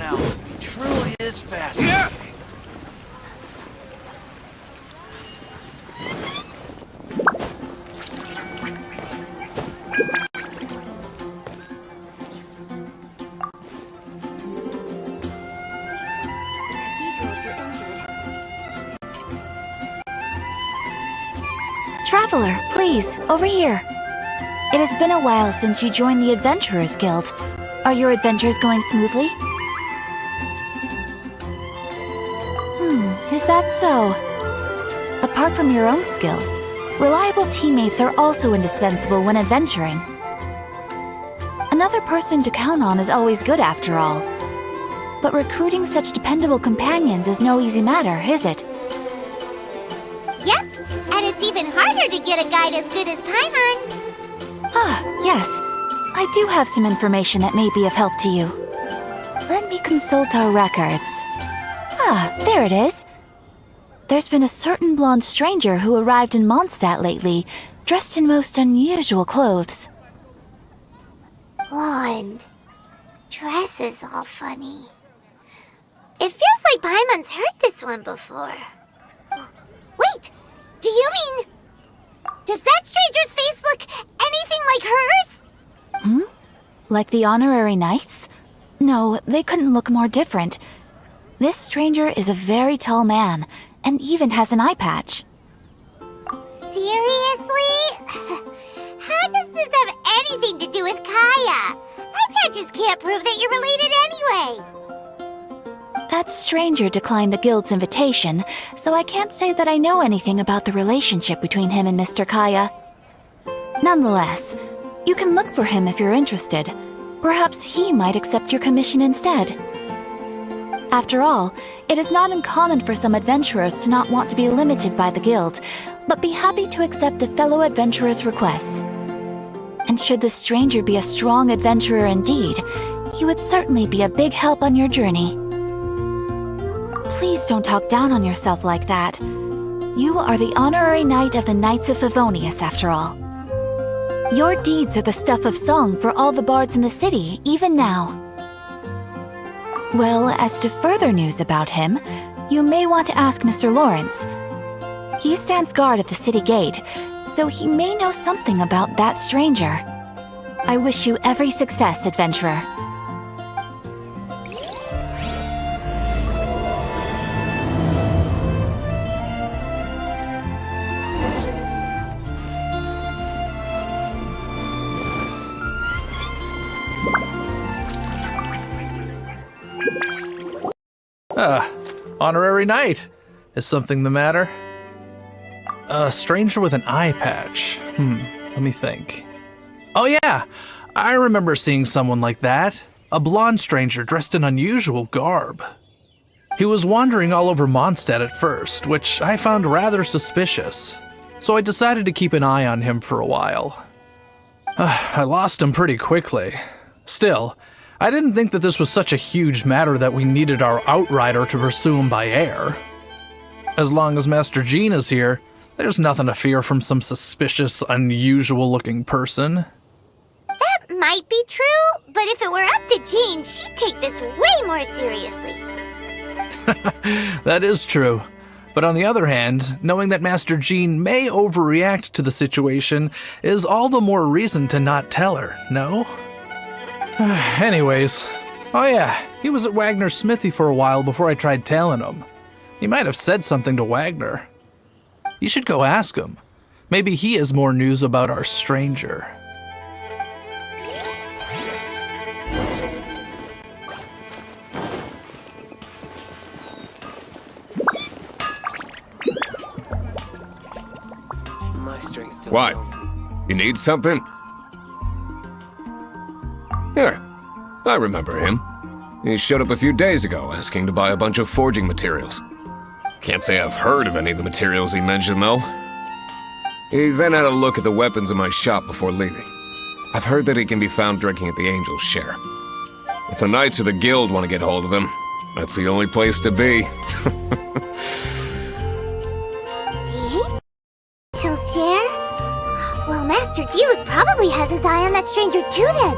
hanging out with me truly is fascinating. Traveler, please, over here. It has been a while since you joined the Adventurers Guild. Are your adventures going smoothly? Is that so? Apart from your own skills, reliable teammates are also indispensable when adventuring. Another person to count on is always good after all. But recruiting such dependable companions is no easy matter, is it? Yep, and it's even harder to get a guide as good as Paimon. Ah, yes. I do have some information that may be of help to you. Let me consult our records. Ah, there it is. There's been a certain blonde stranger who arrived in Mondstadt lately, dressed in most unusual clothes. Blonde. Dress is all funny. It feels like Paimon's heard this one before. Wait, do you mean... Does that stranger's face look anything like hers? Like the honorary knights? No, they couldn't look more different. This stranger is a very tall man, and even has an eye patch. Seriously? How does this have anything to do with Kaya? Eye patches can't prove that you're related anyway. That stranger declined the guild's invitation, so I can't say that I know anything about the relationship between him and Mr. Kaya. Nonetheless, you can look for him if you're interested. Perhaps he might accept your commission instead. After all, it is not uncommon for some adventurers to not want to be limited by the guild, but be happy to accept a fellow adventurer's requests. And should the stranger be a strong adventurer indeed, he would certainly be a big help on your journey. Please don't talk down on yourself like that. You are the honorary knight of the Knights of Favonius, after all. Your deeds are the stuff of song for all the bards in the city, even now. Well, as to further news about him, you may want to ask Mr. Lawrence. He stands guard at the city gate, so he may know something about that stranger. I wish you every success, adventurer. Honorary knight. Is something the matter? A stranger with an eye patch. Let me think. Oh yeah, I remember seeing someone like that. A blonde stranger dressed in unusual garb. He was wandering all over Mondstadt at first, which I found rather suspicious. So I decided to keep an eye on him for a while. I lost him pretty quickly. Still, I didn't think that this was such a huge matter that we needed our outrider to pursue him by air. As long as Master Jean is here, there's nothing to fear from some suspicious, unusual-looking person. That might be true, but if it were up to Jean, she'd take this way more seriously. That is true. But on the other hand, knowing that Master Jean may overreact to the situation is all the more reason to not tell her, no? Anyways, oh yeah, he was at Wagner's smithy for a while before I tried tailing him. He might have said something to Wagner. You should go ask him. Maybe he has more news about our stranger. My strength still What? fails me. You need something? Here, I remember him. He showed up a few days ago asking to buy a bunch of forging materials. Can't say I've heard of any of the materials he mentioned, though. He then had a look at the weapons in my shop before leaving. I've heard that he can be found drinking at the Angel's Share. If the Knights of the Guild want to get hold of him, that's the only place to be. She'll share? Well, Master Diluc probably has his eye on that stranger too then.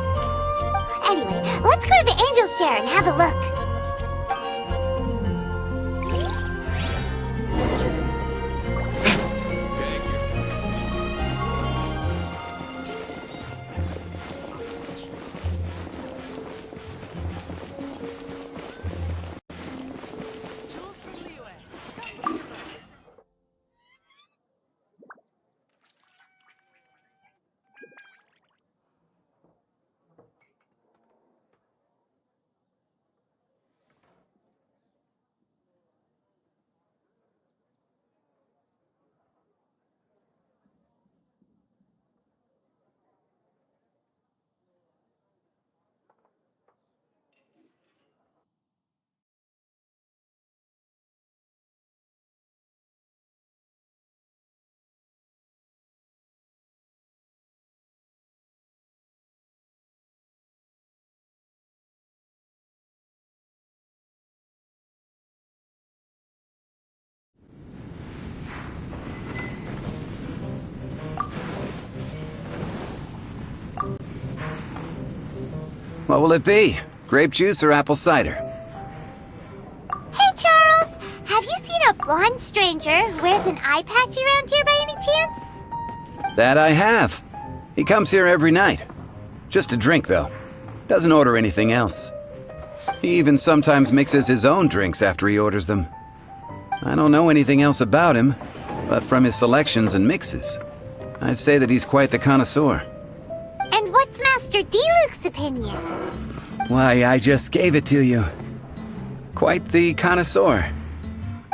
Anyway, let's go to the Angel's Share and have a look. What will it be? Grape juice or apple cider? Hey, Charles! Have you seen a blonde stranger who wears an eye patch around here by any chance? That I have. He comes here every night. Just to drink, though. Doesn't order anything else. He even sometimes mixes his own drinks after he orders them. I don't know anything else about him, but from his selections and mixes, I'd say that he's quite the connoisseur. And what's Master D-Luke's opinion? Why, I just gave it to you. Quite the connoisseur.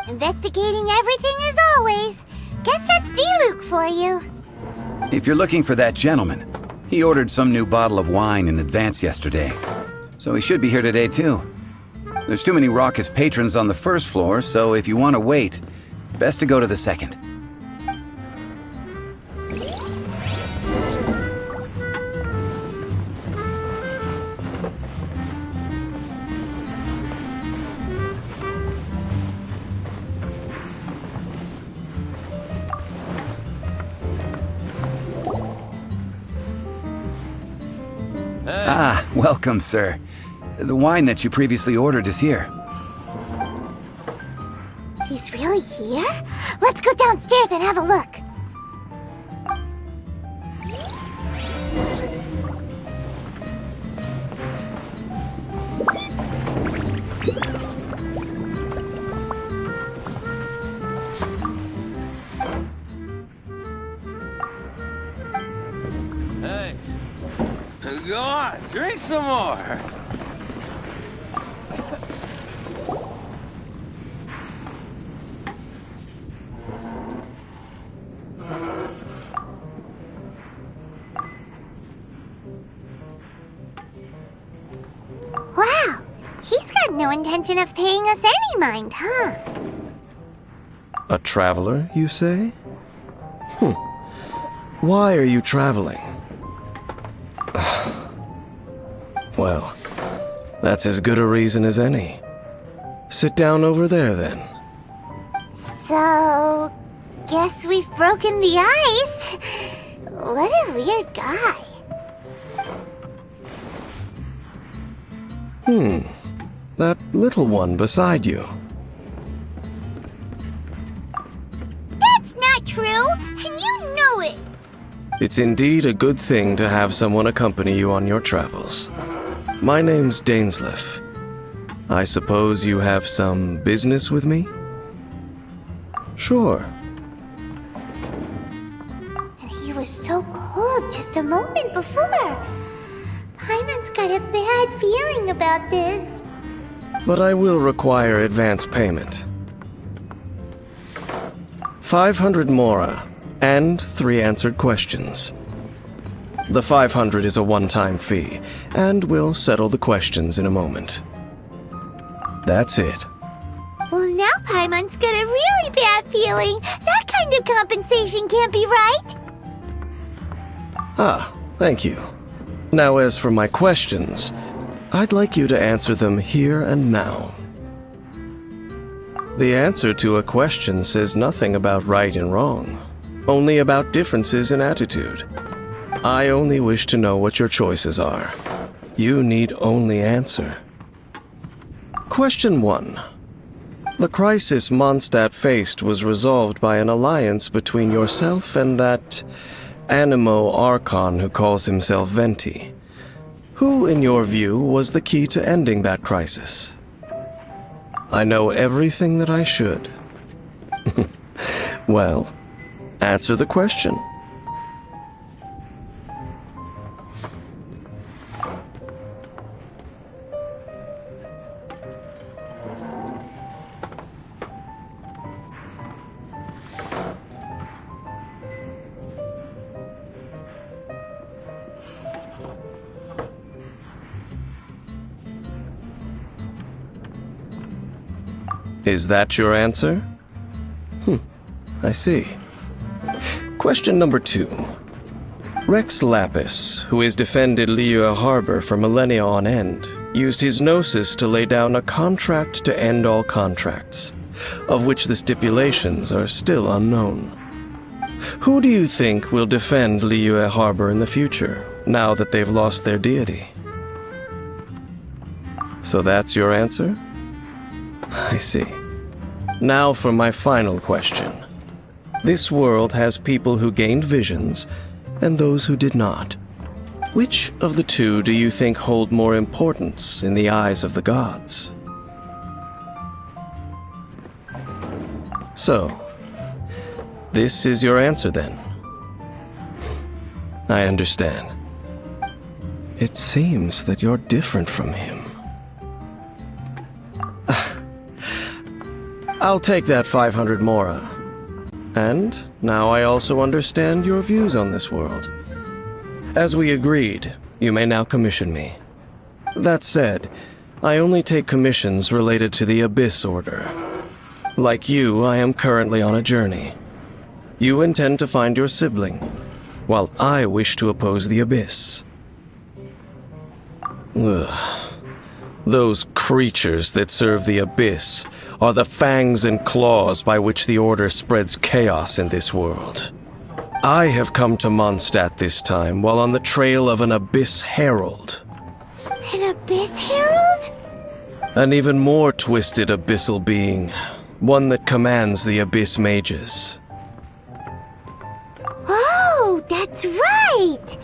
Investigating everything as always. Guess that's D-Luke for you. If you're looking for that gentleman, he ordered some new bottle of wine in advance yesterday. So he should be here today too. There's too many raucous patrons on the first floor, so if you want to wait, best to go to the second. Ah, welcome, sir. The wine that you previously ordered is here. He's really here? Let's go downstairs and have a look. Hey, go on, drink some more. Wow, he's got no intention of paying us any mind, huh? A traveler, you say? Why are you traveling? Well, that's as good a reason as any. Sit down over there, then. So, guess we've broken the ice. What a weird guy. That little one beside you. That's not true, and you know it. It's indeed a good thing to have someone accompany you on your travels. My name's Dainsleif. I suppose you have some business with me? Sure. And he was so cold just a moment before. Paimon's got a bad feeling about this. But I will require advance payment. 500 mora, and 3 answered questions. The 500 is a one-time fee, and we'll settle the questions in a moment. That's it. Well, now Paimon's got a really bad feeling. That kind of compensation can't be right. Ah, thank you. Now as for my questions, I'd like you to answer them here and now. The answer to a question says nothing about right and wrong, only about differences in attitude. I only wish to know what your choices are. You need only answer. Question 1. The crisis Mondstadt faced was resolved by an alliance between yourself and that Animo Archon who calls himself Venti. Who, in your view, was the key to ending that crisis? I know everything that I should. Well, answer the question. Is that your answer? I see. Question number 2. Rex Lapis, who has defended Liyue Harbor for millennia on end, used his gnosis to lay down a contract to end all contracts, of which the stipulations are still unknown. Who do you think will defend Liyue Harbor in the future, now that they've lost their deity? So that's your answer? I see. Now for my final question. This world has people who gained visions and those who did not. Which of the two do you think hold more importance in the eyes of the gods? So, this is your answer then? I understand. It seems that you're different from him. I'll take that 500 mora. And now I also understand your views on this world. As we agreed, you may now commission me. That said, I only take commissions related to the Abyss Order. Like you, I am currently on a journey. You intend to find your sibling, while I wish to oppose the Abyss. Ugh. Those creatures that serve the Abyss are the fangs and claws by which the Order spreads chaos in this world. I have come to Mondstadt this time while on the trail of an Abyss Herald. An Abyss Herald? An even more twisted abyssal being, one that commands the Abyss Mages. Oh, that's right!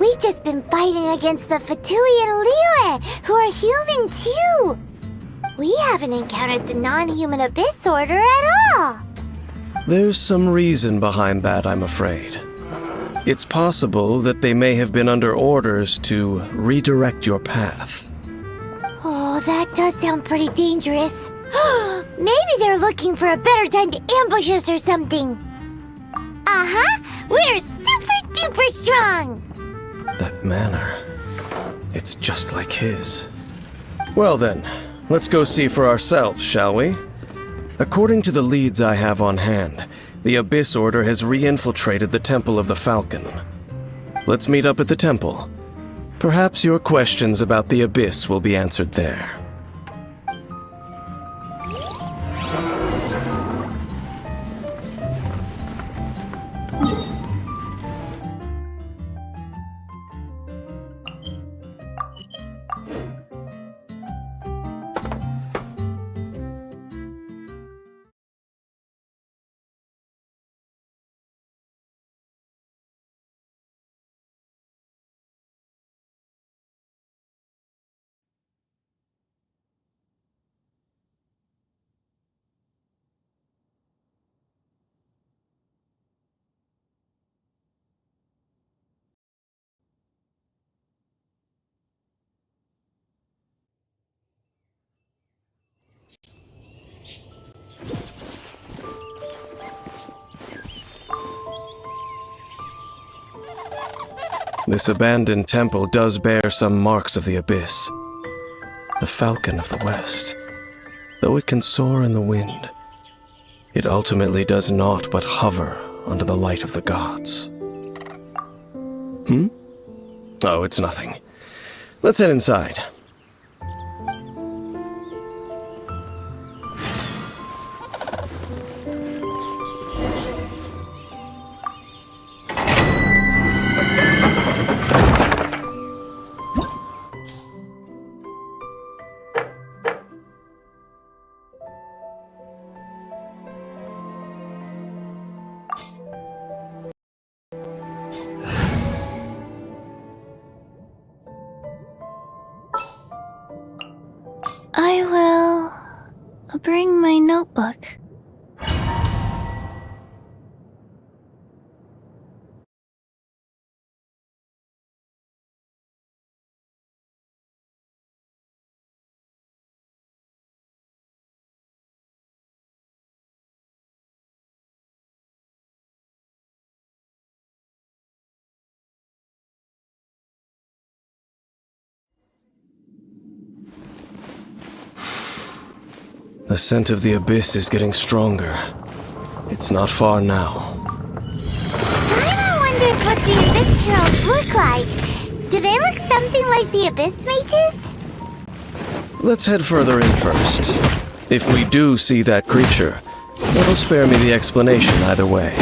We've just been fighting against the Fatui and Liyue, who are human too! We haven't encountered the non-human Abyss Order at all! There's some reason behind that, I'm afraid. It's possible that they may have been under orders to redirect your path. Oh, that does sound pretty dangerous. Maybe they're looking for a better time to ambush us or something. Uh-huh! We're super duper strong! That manner, it's just like his. Well then, let's go see for ourselves, shall we? According to the leads I have on hand, the Abyss Order has re-infiltrated the Temple of the Falcon. Let's meet up at the temple. Perhaps your questions about the Abyss will be answered there. This abandoned temple does bear some marks of the Abyss. The Falcon of the West. Though it can soar in the wind, it ultimately does naught but hover under the light of the gods. Oh, it's nothing. Let's head inside. I will bring my notebook. The scent of the Abyss is getting stronger. It's not far now. Paimon wonders what the Abyss Heralds look like. Do they look something like the Abyss Mages? Let's head further in first. If we do see that creature, it'll spare me the explanation either way.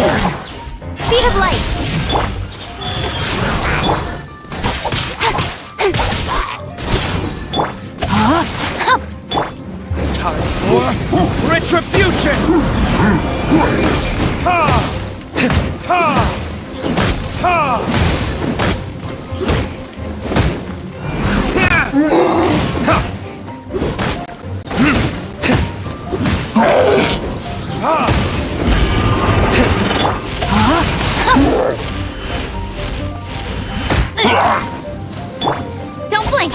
Speed of light. Time for retribution! Ha! Ha! Ha! Don't blink.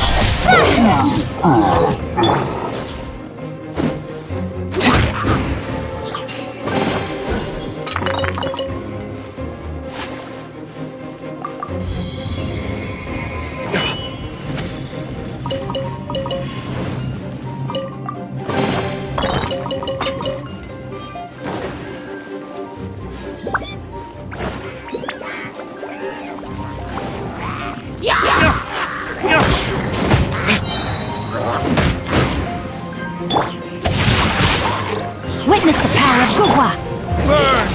Witness the power of Gua. Burn!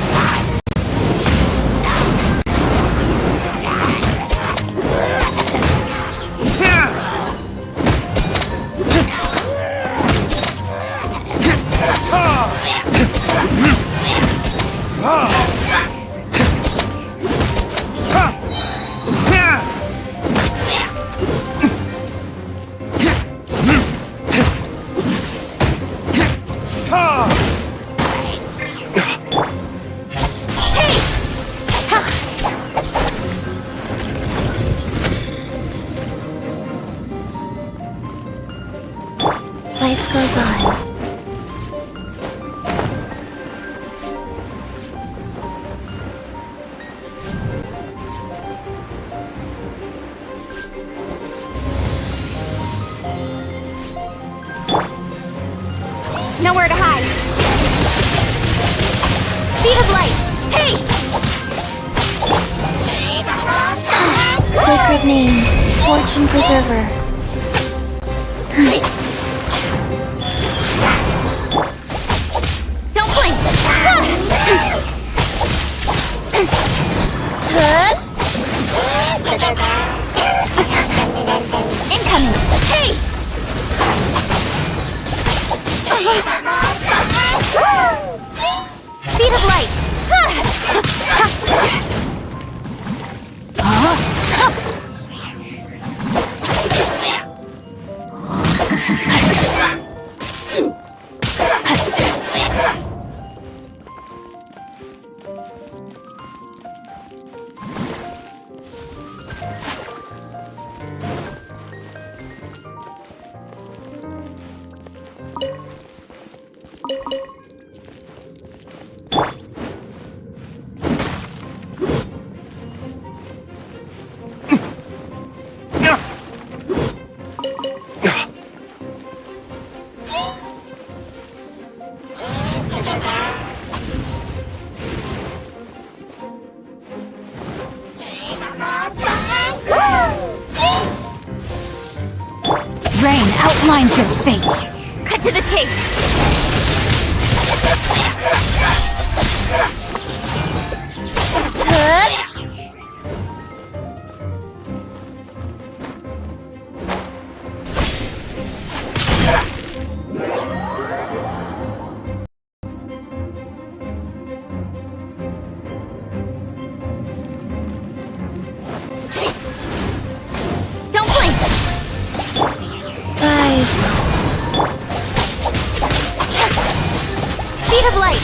Life goes on. Nowhere to hide. Speed of light. Hey! Sacred name, fortune preserver. Don't blink. Incoming. Hey! Speed of light. Rain outlines your fate. Cut to the chase. Don't blink. Guys, Speed of light.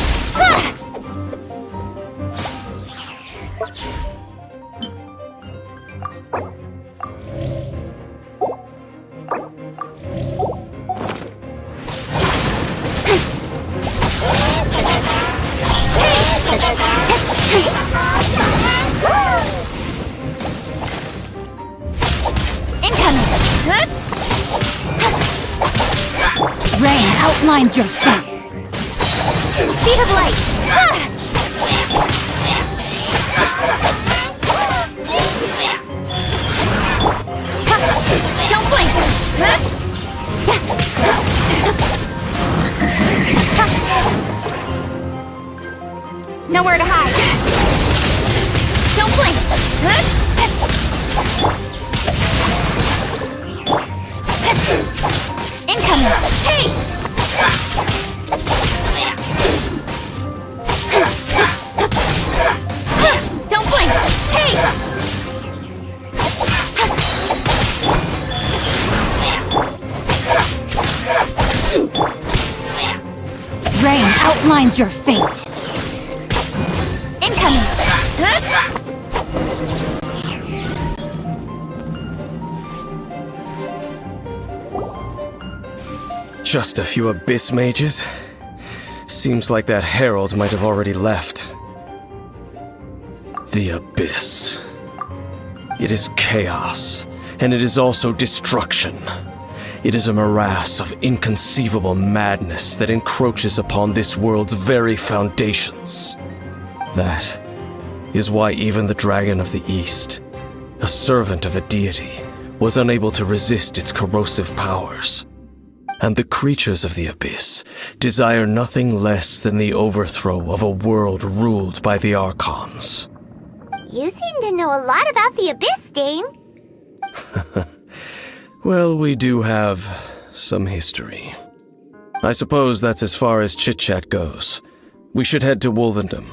Incoming. rain outlines your fate. Speed of light. Don't blink. Nowhere to hide. side! Don't blink! Incoming! Hey! Don't blink! Hey! Rain outlines your fate. Incoming! Just a few abyss mages? Seems like that herald might have already left. The abyss. It is chaos, and it is also destruction. It is a morass of inconceivable madness that encroaches upon this world's very foundations. That is why even the Dragon of the East, a servant of a deity, was unable to resist its corrosive powers. And the creatures of the abyss desire nothing less than the overthrow of a world ruled by the Archons. You seem to know a lot about the Abyss, Dane. Well, we do have some history. I suppose that's as far as chit-chat goes. We should head to Wolvendom.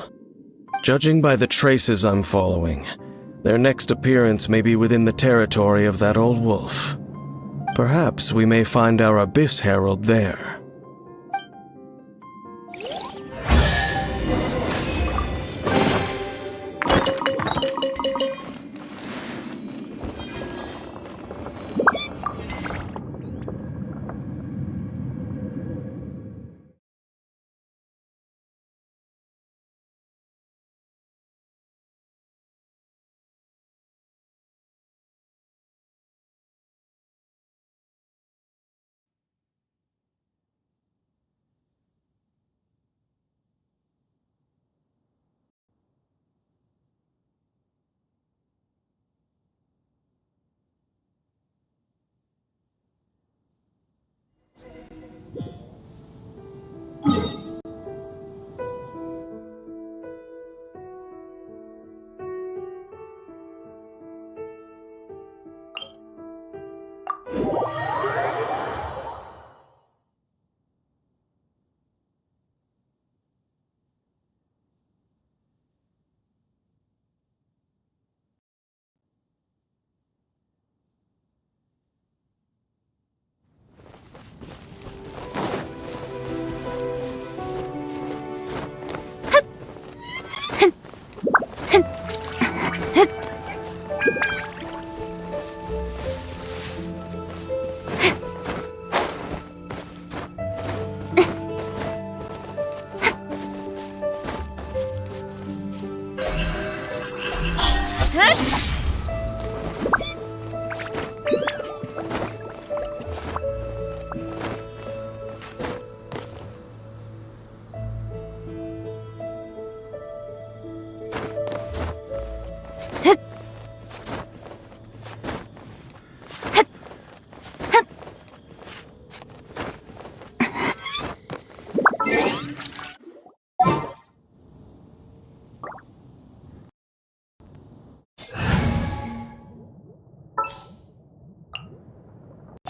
Judging by the traces I'm following, their next appearance may be within the territory of that old wolf. Perhaps we may find our Abyss Herald there.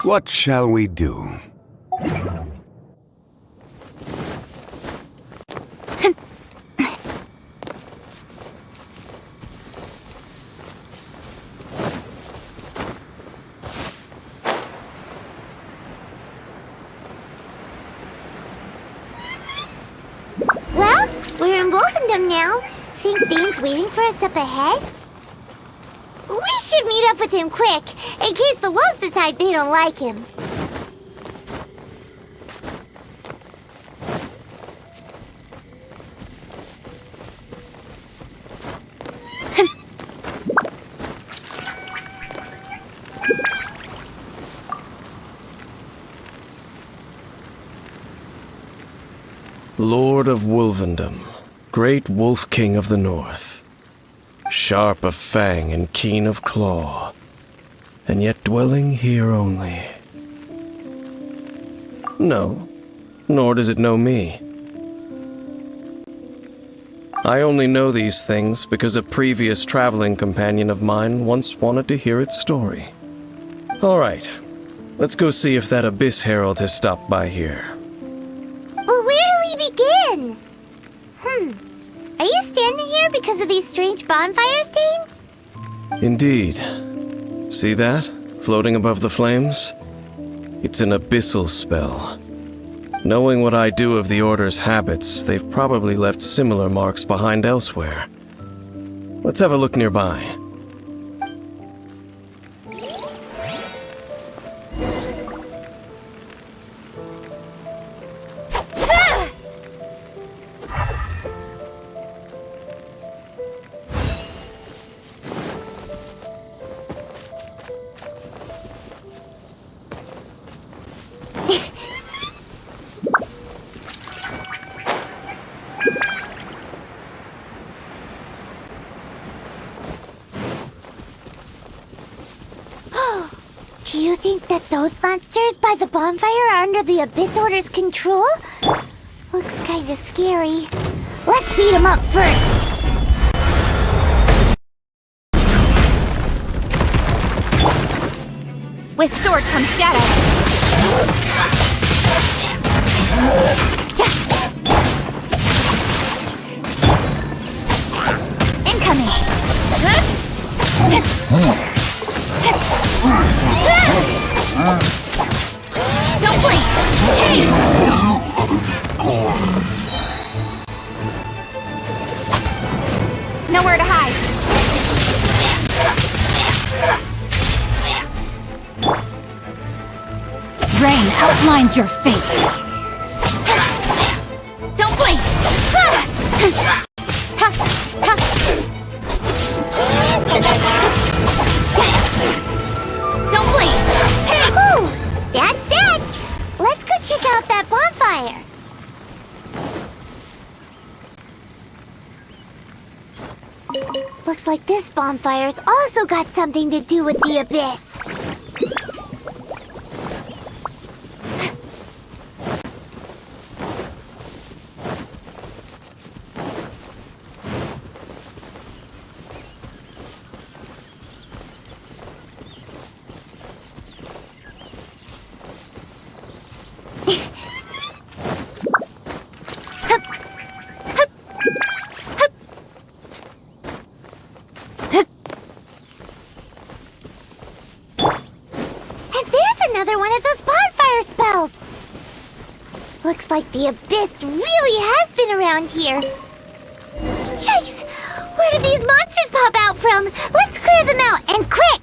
What shall we do? Well, we're in Wolfendom now. Think Dane's waiting for us up ahead? We should meet up with him quick, in case the wolves decide they don't like him. Lord of Wolvendom, great Wolf King of the North. Sharp of fang and keen of claw, and yet dwelling here only. No, nor does it know me. I only know these things because a previous traveling companion of mine once wanted to hear its story. All right, let's go see if that Abyss Herald has stopped by here. Well, where do we begin? Are you standing here because of these strange bonfires, Dane? Indeed. See that? Floating above the flames? It's an abyssal spell. Knowing what I do of the Order's habits, they've probably left similar marks behind elsewhere. Let's have a look nearby. Do you think that those monsters by the bonfire are under the Abyss Order's control? Looks kinda scary. Let's beat them up first! With sword comes shadow. Incoming. Don't blink. Hey. Nowhere to hide. Rain outlines your fate. Don't blink. Don't blink. Hey! Whew! That's dead! Let's go check out that bonfire. Looks like this bonfire's also got something to do with the Abyss. Another one of those bonfire spells! Looks like the Abyss really has been around here. Yikes! Where did these monsters pop out from? Let's clear them out, and quick!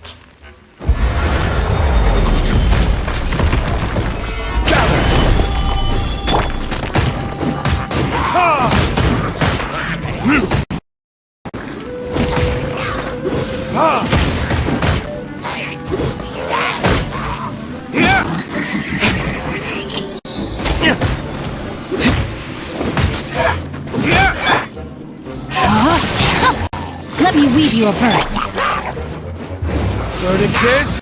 Let me weave you a verse. Verdict is...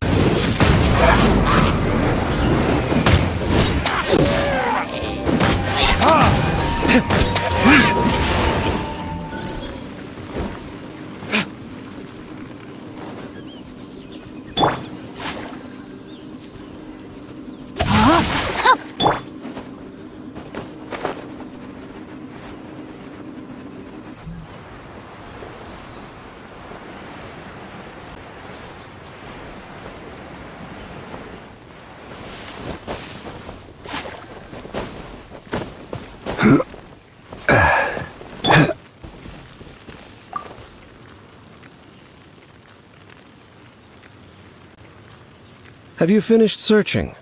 Have you finished searching?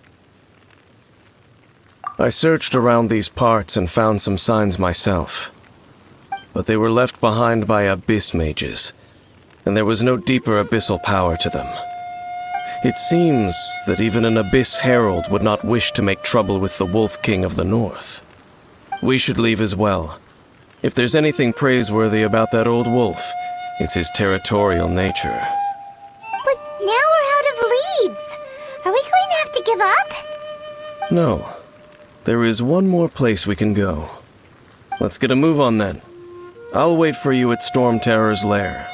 I searched around these parts and found some signs myself. But they were left behind by abyss mages, and there was no deeper abyssal power to them. It seems that even an Abyss Herald would not wish to make trouble with the Wolf King of the North. We should leave as well. If there's anything praiseworthy about that old wolf, it's his territorial nature. But now we're out of leads! Are we going to have to give up? No. There is one more place we can go. Let's get a move on then. I'll wait for you at Storm Terror's lair.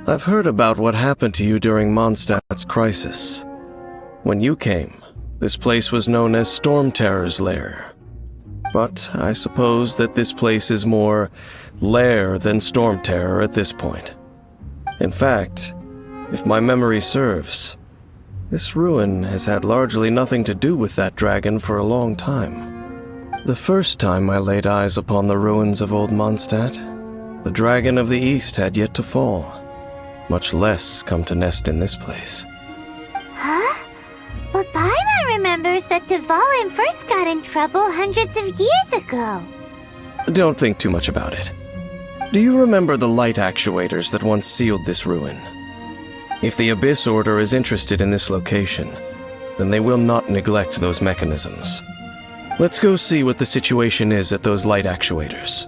I've heard about what happened to you during Mondstadt's crisis. When you came, this place was known as Storm Terror's lair. But I suppose that this place is more lair than Storm Terror at this point. In fact, if my memory serves, this ruin has had largely nothing to do with that dragon for a long time. The first time I laid eyes upon the ruins of old Mondstadt, the Dragon of the East had yet to fall, much less come to nest in this place. Huh? But Paimon remembers that Dvalin first got in trouble hundreds of years ago. Don't think too much about it. Do you remember the light actuators that once sealed this ruin? If the Abyss Order is interested in this location, then they will not neglect those mechanisms. Let's go see what the situation is at those light actuators.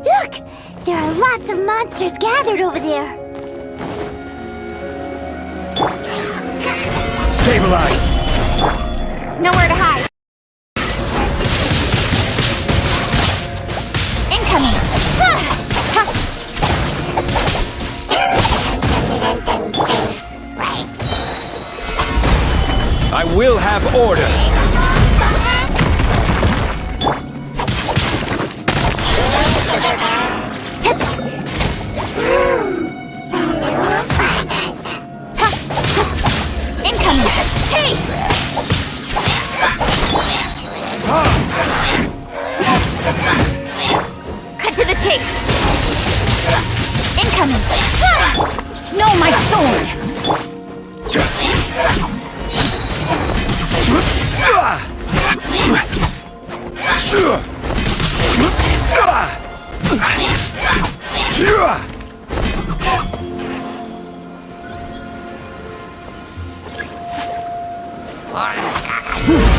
Look! There are lots of monsters gathered over there. Stabilize! Nowhere to hide. Incoming. I will have order! Incoming. Hey! Cut to the chase. Incoming. No, my sword.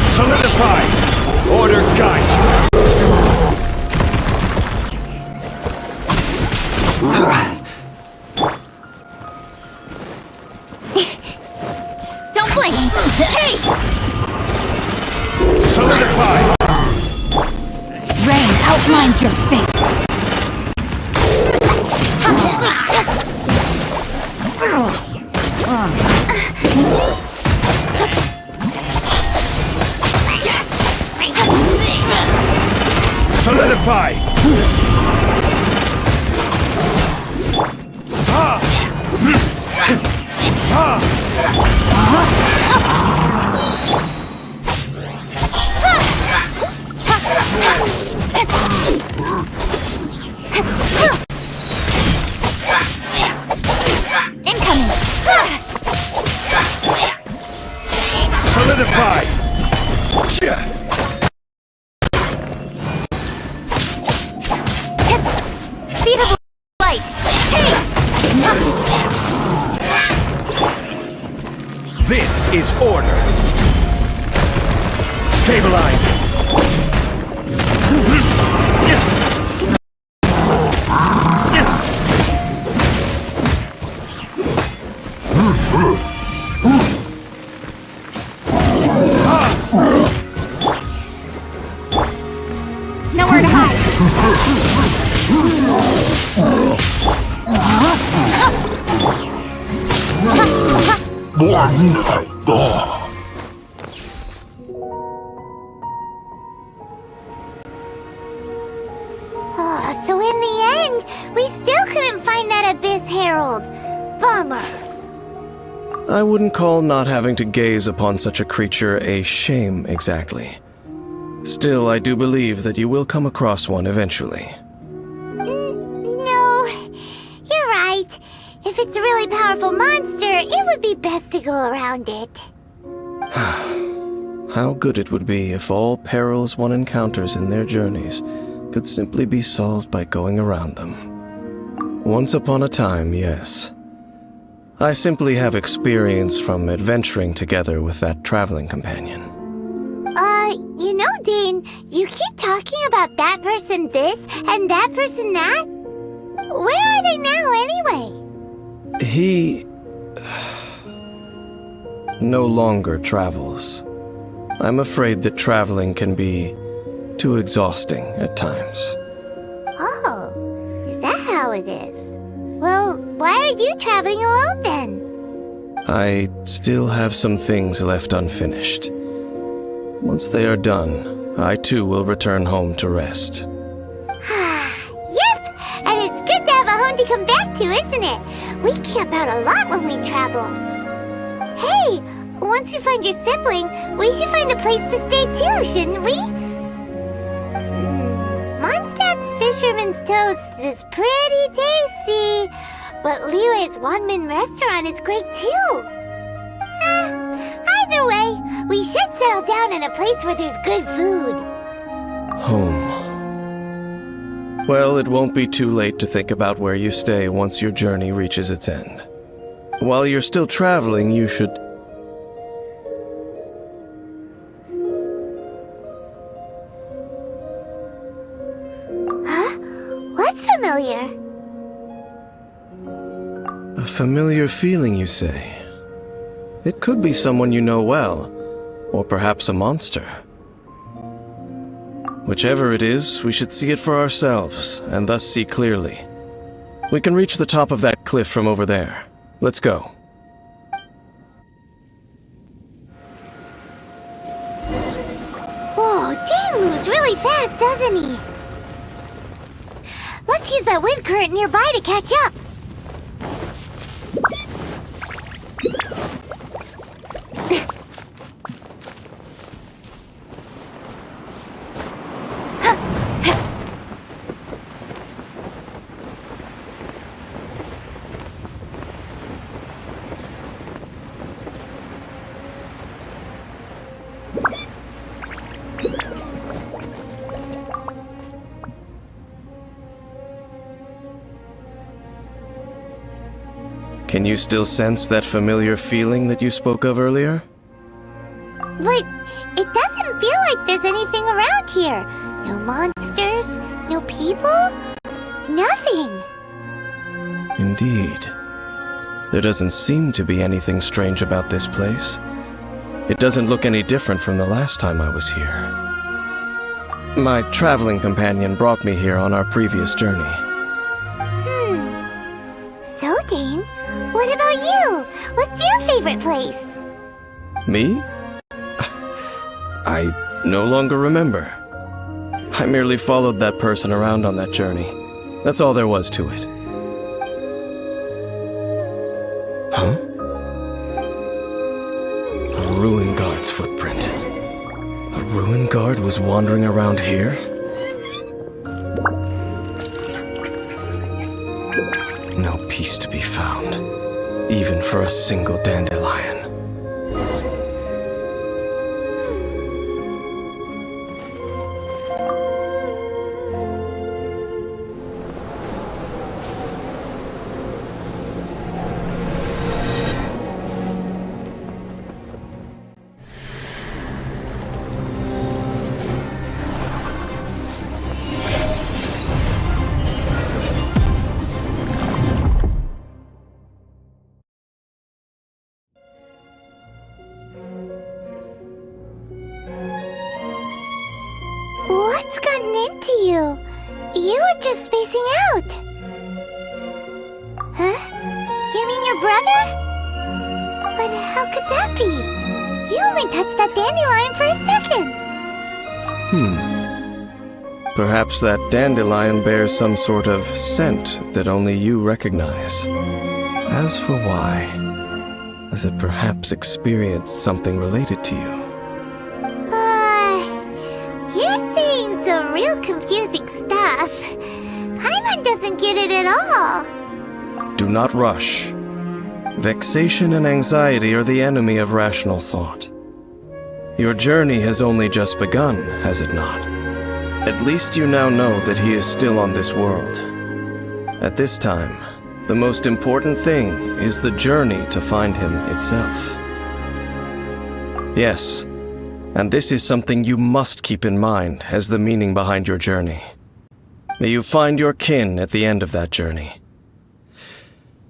Solidify! Order guide you! Don't blink. Hey! Solidify! Rain outlines your fate. Solidify! Incoming. Solidify! Speed of light. Hey! This is order! Stabilize! nowhere to hide. Oh, so in the end, we still couldn't find that Abyss Herald. Bummer. I wouldn't call not having to gaze upon such a creature a shame exactly. Still, I do believe that you will come across one eventually. No, you're right. If it's a really powerful monster, it would be best to go around it. How good it would be if all perils one encounters in their journeys could simply be solved by going around them. Once upon a time, yes. I simply have experience from adventuring together with that traveling companion. You know, Dane, you keep talking about that person this and that person that. Where are they now, anyway? He no longer travels. I'm afraid that traveling can be too exhausting at times. Oh, is that how it is? Well, why are you traveling alone then? I still have some things left unfinished. Once they are done, I too will return home to rest. Yep, and it's good to have a home to come back to, isn't it? We camp out a lot when we travel. Hey, once you find your sibling, we should find a place to stay too, shouldn't we? Mondstadt's Fisherman's Toast is pretty tasty, but Liyue's one-man restaurant is great too. Either way, we should settle down in a place where there's good food. Home. Well, it won't be too late to think about where you stay once your journey reaches its end. While you're still traveling, you should... Huh? What's familiar? A familiar feeling, you say? It could be someone you know well, or perhaps a monster. Whichever it is, we should see it for ourselves, and thus see clearly. We can reach the top of that cliff from over there. Let's go. Whoa, Dane moves really fast, doesn't he? Let's use that wind current nearby to catch up. Can you still sense that familiar feeling that you spoke of earlier? But it doesn't feel like there's anything around here. No monsters, no people, nothing. Indeed. There doesn't seem to be anything strange about this place. It doesn't look any different from the last time I was here. My traveling companion brought me here on our previous journey. So, Dane, what about you? What's your favorite place? Me? I no longer remember. I merely followed that person around on that journey. That's all there was to it. Huh? A ruin guard's footprint. A ruin guard was wandering around here? No peace to be found, even for a single dandelion. you. You were just spacing out. Huh? You mean your brother? But how could that be? You only touched that dandelion for a second. Perhaps that dandelion bears some sort of scent that only you recognize. As for why, has it perhaps experienced something related to you? You're saying some real confusing stuff. Paimon doesn't get it at all. Do not rush. Vexation and anxiety are the enemy of rational thought. Your journey has only just begun, has it not? At least you now know that he is still on this world. At this time, the most important thing is the journey to find him itself. Yes, and this is something you must keep in mind as the meaning behind your journey. May you find your kin at the end of that journey.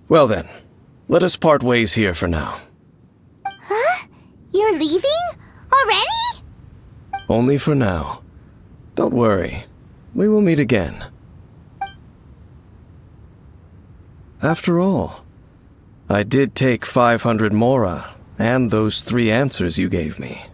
Well then, let us part ways here for now. Huh? You're leaving? Already? Only for now. Don't worry, we will meet again. After all, I did take 500 mora and those 3 answers you gave me.